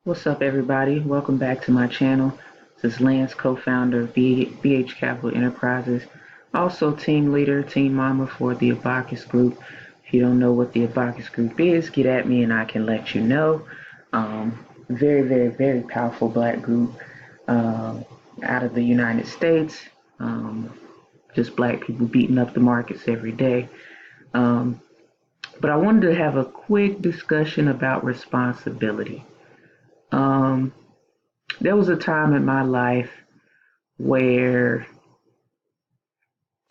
What's up, everybody? Welcome back to my channel. This is Lance, co-founder of BH Capital Enterprises, also team leader, team mama for the Abacus Group. If you don't know what the Abacus Group is, get at me and I can let you know. Very, very, very powerful black group out of the United States. Just black people beating up the markets every day. But I wanted to have a quick discussion about responsibility. Um, there was a time in my life where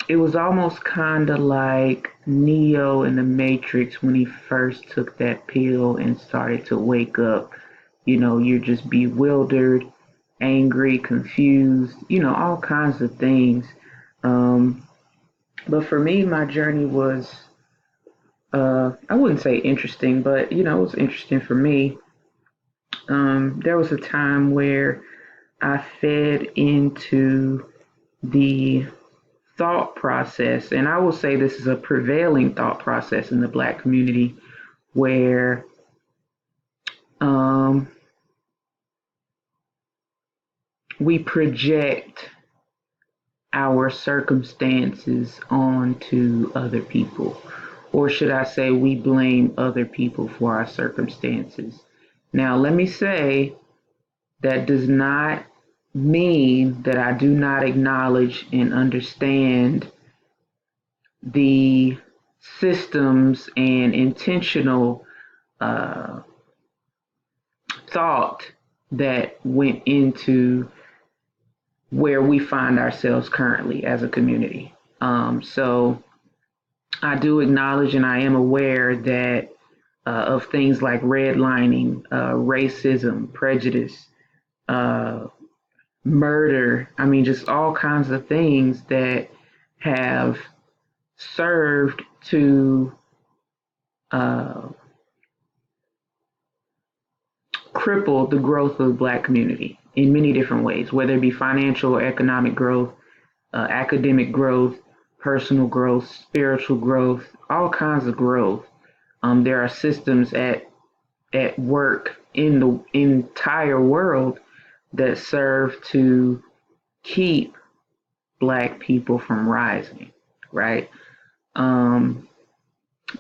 it was almost kind of like Neo in the Matrix when he first took that pill and started to wake up. You're just bewildered, angry, confused, all kinds of things. Um, but for me, my journey was, I wouldn't say interesting, but, it was interesting for me. There was a time where I fed into the thought process, and I will say this is a prevailing thought process in the black community where um, we project our circumstances onto other people. Or should I say, we blame other people for our circumstances. Now, let me say that does not mean that I do not acknowledge and understand the systems and intentional uh, thought that went into where we find ourselves currently as a community. So I do acknowledge and I am aware that of things like redlining, racism, prejudice, uh, murder. I mean, just all kinds of things that have served to uh, cripple the growth of the black community in many different ways, whether it be financial or economic growth, academic growth, personal growth, spiritual growth, all kinds of growth. There are systems at work in the entire world that serve to keep black people from rising, right? Um,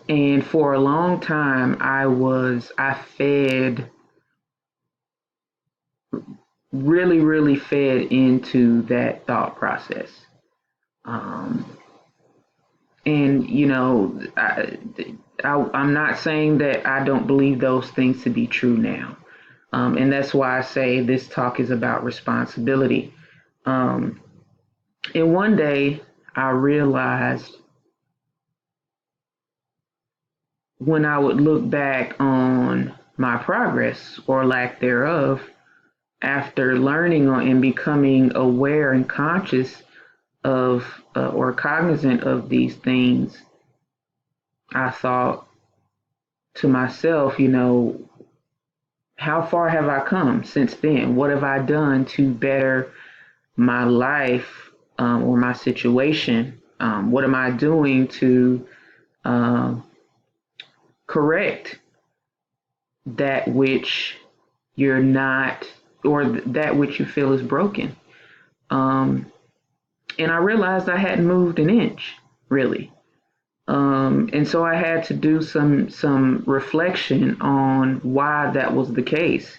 and for a long time, I fed, really, really fed into that thought process. Um, and, I'm not saying that I don't believe those things to be true now. And that's why I say this talk is about responsibility. Um, and one day I realized when I would look back on my progress or lack thereof after learning and becoming aware and conscious of or cognizant of these things, I thought to myself, how far have I come since then? What have I done to better my life or my situation? What am I doing to um, correct that which you're not, or that which you feel is broken? Um, and I realized I hadn't moved an inch, really. And so I had to do some reflection on why that was the case.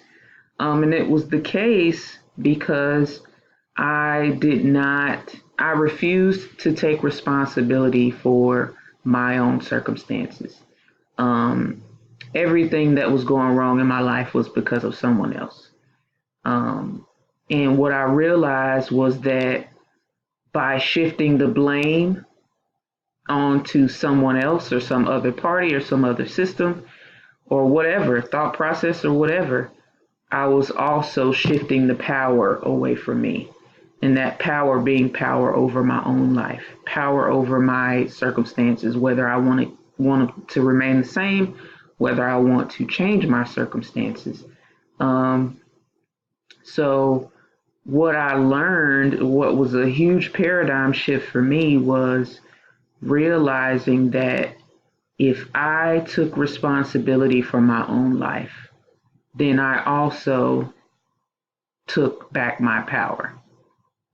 And it was the case because I refused to take responsibility for my own circumstances. Um, Everything that was going wrong in my life was because of someone else. Um, and what I realized was that by shifting the blame onto someone else or some other party or some other system or whatever, thought process or whatever, I was also shifting the power away from me. And that power being power over my own life, power over my circumstances, whether I want to remain the same, whether I want to change my circumstances. Um, so what I learned, what was a huge paradigm shift for me, was realizing that if I took responsibility for my own life, then I also took back my power.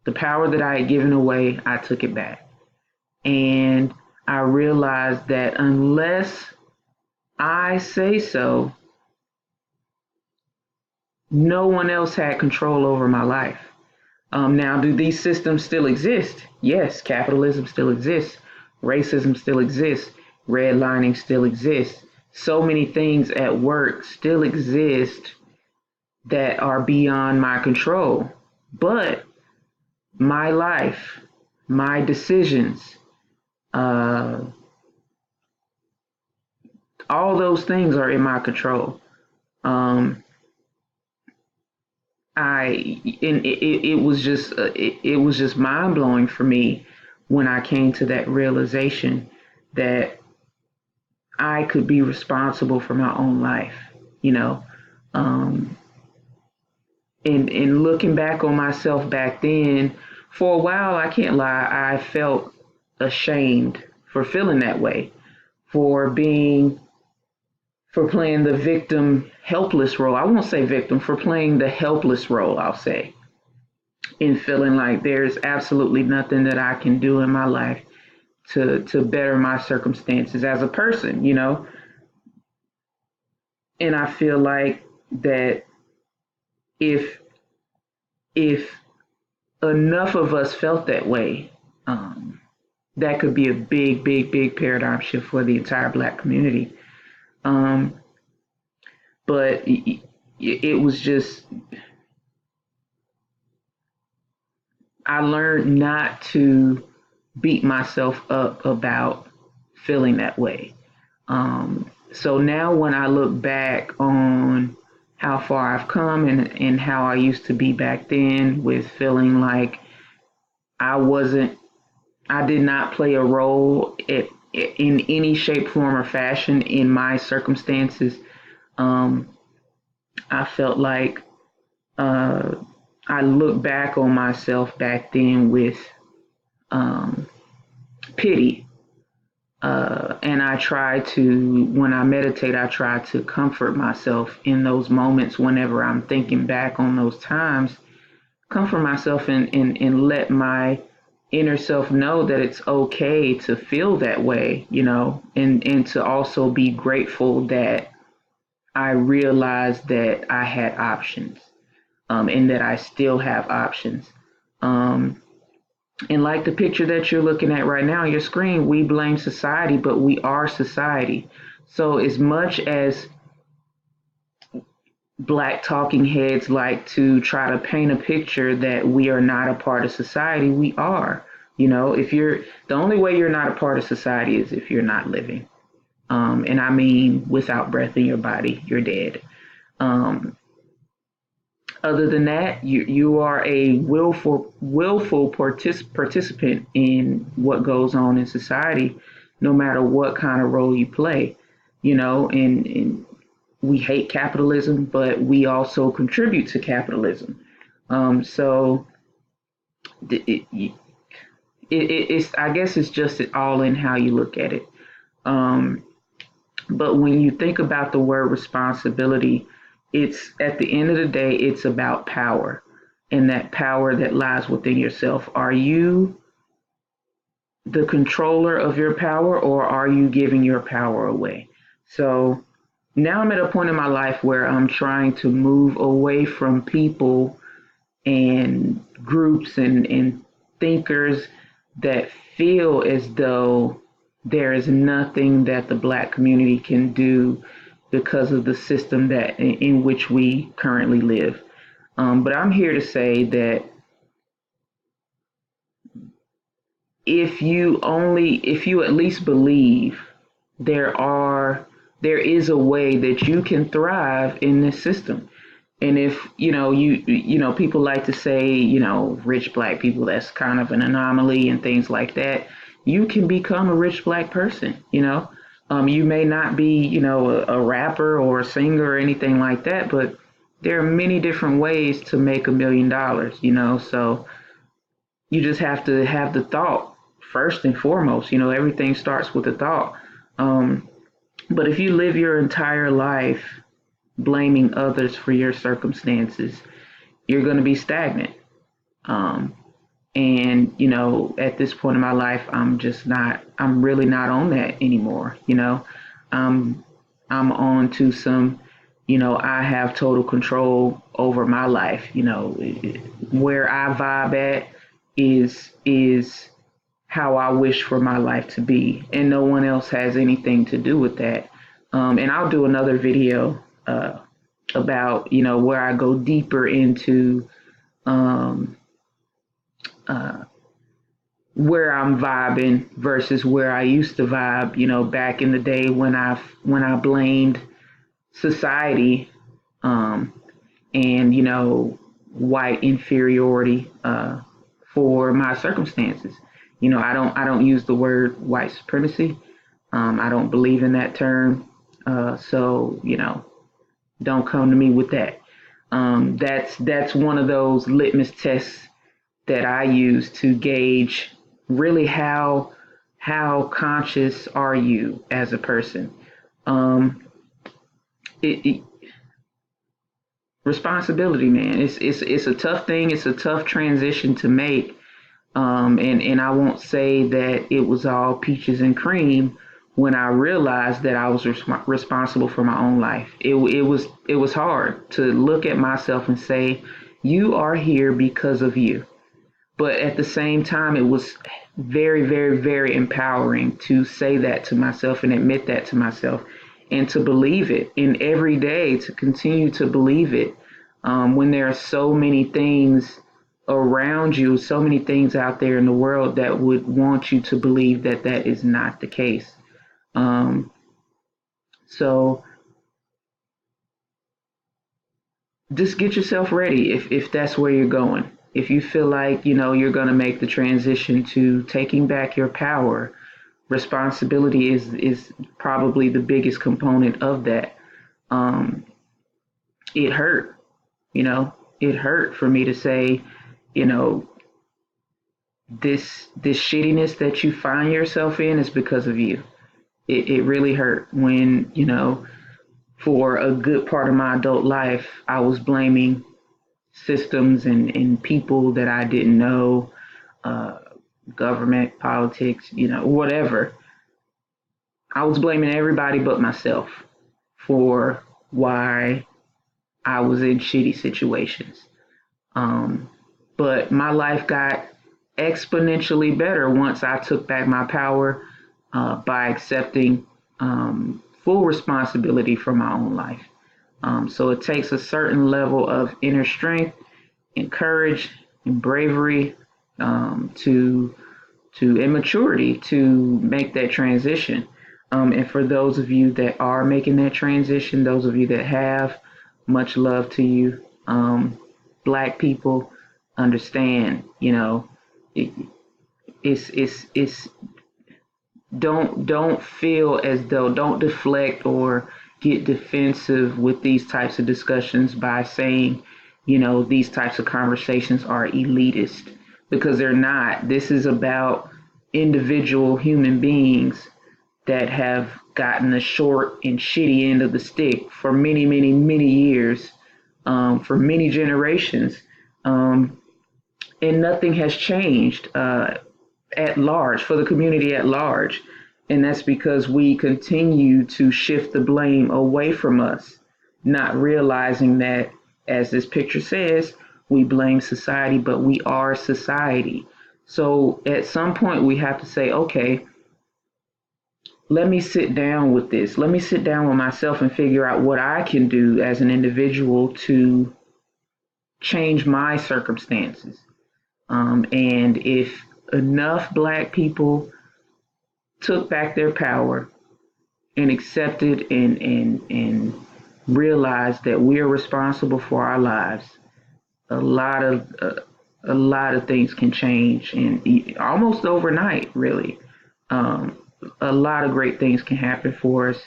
The power that I had given away, I took it back. And I realized that unless I say so, no one else had control over my life. Now, do these systems still exist? Yes, capitalism still exists. Racism still exists. Redlining still exists. So many things at work still exist that are beyond my control. But my life, my decisions, uh, all those things are in my control. Um, it was just mind blowing for me when I came to that realization that I could be responsible for my own life, you know. Um, and looking back on myself back then, for a while, I can't lie, I felt ashamed for feeling that way, for being for playing the victim helpless role. I won't say victim, for playing the helpless role, I'll say, in feeling like there's absolutely nothing that I can do in my life to better my circumstances as a person, you know. And I feel like that if if enough of us felt that way, that could be a big, big, big paradigm shift for the entire Black community. Um, but it was just, I learned not to beat myself up about feeling that way. So now when I look back on how far I've come and how I used to be back then with feeling like I wasn't, I did not play a role in any shape, form, or fashion in my circumstances, um, I felt like uh, I look back on myself back then with um, pity. And I try to, when I meditate, I try to comfort myself in those moments whenever I'm thinking back on those times, comfort myself and let my inner self know that it's okay to feel that way, you know, and to also be grateful that I realized that I had options, and that I still have options. Um, and like the picture that you're looking at right now on your screen, we blame society, but we are society. So as much as Black talking heads like to try to paint a picture that we are not a part of society, we are. You know, if you're the only way you're not a part of society is if you're not living. And I mean, without breath in your body, you're dead. Um, Other than that, you are a willful participant in what goes on in society, no matter what kind of role you play. You know, and we hate capitalism, but we also contribute to capitalism. So it's, I guess it's just all in how you look at it. Um, but when you think about the word responsibility, it's at the end of the day, it's about power, and that power that lies within yourself. Are you the controller of your power, or are you giving your power away? So now I'm at a point in my life where I'm trying to move away from people and groups and thinkers that feel as though there is nothing that the Black community can do because of the system that in which we currently live. But I'm here to say that if you at least believe there are there is a way that you can thrive in this system. And if you know people like to say, you know, rich Black people, that's kind of an anomaly and things like that. You can become a rich Black person, you know. You may not be, you know, a rapper or a singer or anything like that, but there are many different ways to make $1 million, you know. So you just have to have the thought first and foremost. You know, everything starts with a thought. Um, but if you live your entire life blaming others for your circumstances, you're going to be stagnant. Um, and, at this point in my life, I'm really not on that anymore. I'm on to some, I have total control over my life. Where I vibe at is how I wish for my life to be, and no one else has anything to do with that. And I'll do another video about where I go deeper into um, uh, where I'm vibing versus where I used to vibe. Back in the day when I blamed society um, and white inferiority for my circumstances. I don't use the word white supremacy. I don't believe in that term. So don't come to me with that. That's one of those litmus tests that I use to gauge really how conscious are you as a person. Um, it Responsibility, man. It's a tough thing. It's a tough transition to make. And I won't say that it was all peaches and cream when I realized that I was responsible for my own life. It was hard to look at myself and say, you are here because of you. But at the same time, it was very, very, very empowering to say that to myself and admit that to myself and to believe it, and every day to continue to believe it, when there are so many things around you, so many things out there in the world that would want you to believe that that is not the case. Um, so just get yourself ready if that's where you're going. If you feel like you're going to make the transition to taking back your power, responsibility is probably the biggest component of that. Um, it hurt, you know, it hurt for me to say, you know, this shittiness that you find yourself in is because of you. It really hurt when for a good part of my adult life I was blaming systems and people that I didn't know, uh, government, politics, whatever. I was blaming everybody but myself for why I was in shitty situations. Um, but my life got exponentially better once I took back my power by accepting full responsibility for my own life. So it takes a certain level of inner strength and courage and bravery to and maturity to make that transition. And for those of you that are making that transition, those of you that have, much love to you. Black people understand, it, it's don't feel as though, don't deflect or get defensive with these types of discussions by saying, these types of conversations are elitist, because they're not. This is about individual human beings that have gotten the short and shitty end of the stick for many, many, many years, for many generations. Um, and nothing has changed at large, for the community at large. And that's because we continue to shift the blame away from us, not realizing that, as this picture says, we blame society, but we are society. So at some point, we have to say, okay, let me sit down with this. Let me sit down with myself and figure out what I can do as an individual to change my circumstances. And if enough Black people took back their power and accepted and realized that we are responsible for our lives, a lot of things can change, and almost overnight, really. Um, a lot of great things can happen for us,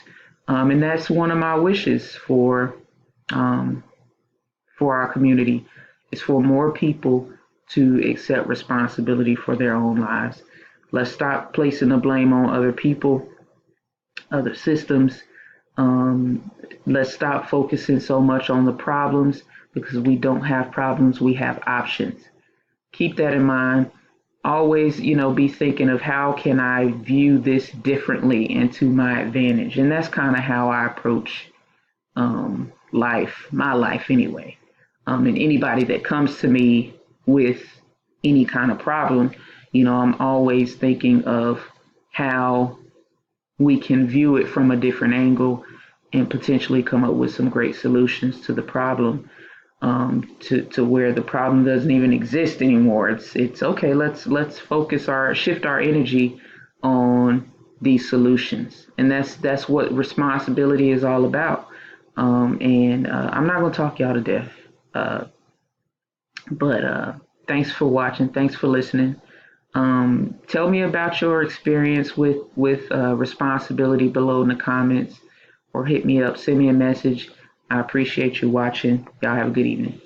and that's one of my wishes um, for our community, is for more people to accept responsibility for their own lives. Let's stop placing the blame on other people, other systems, Um, let's stop focusing so much on the problems, because we don't have problems, we have options. Keep that in mind. Always, be thinking of how can I view this differently and to my advantage. And that's kind of how I approach life, my life anyway. And anybody that comes to me with any kind of problem, I'm always thinking of how we can view it from a different angle and potentially come up with some great solutions to the problem, to where the problem doesn't even exist anymore. It's okay. Let's shift our energy on these solutions, and that's what responsibility is all about. And I'm not gonna talk y'all to death, uh, but thanks for watching. Thanks for listening. Tell me about your experience with responsibility below in the comments, or hit me up, send me a message. I appreciate you watching. Y'all have a good evening.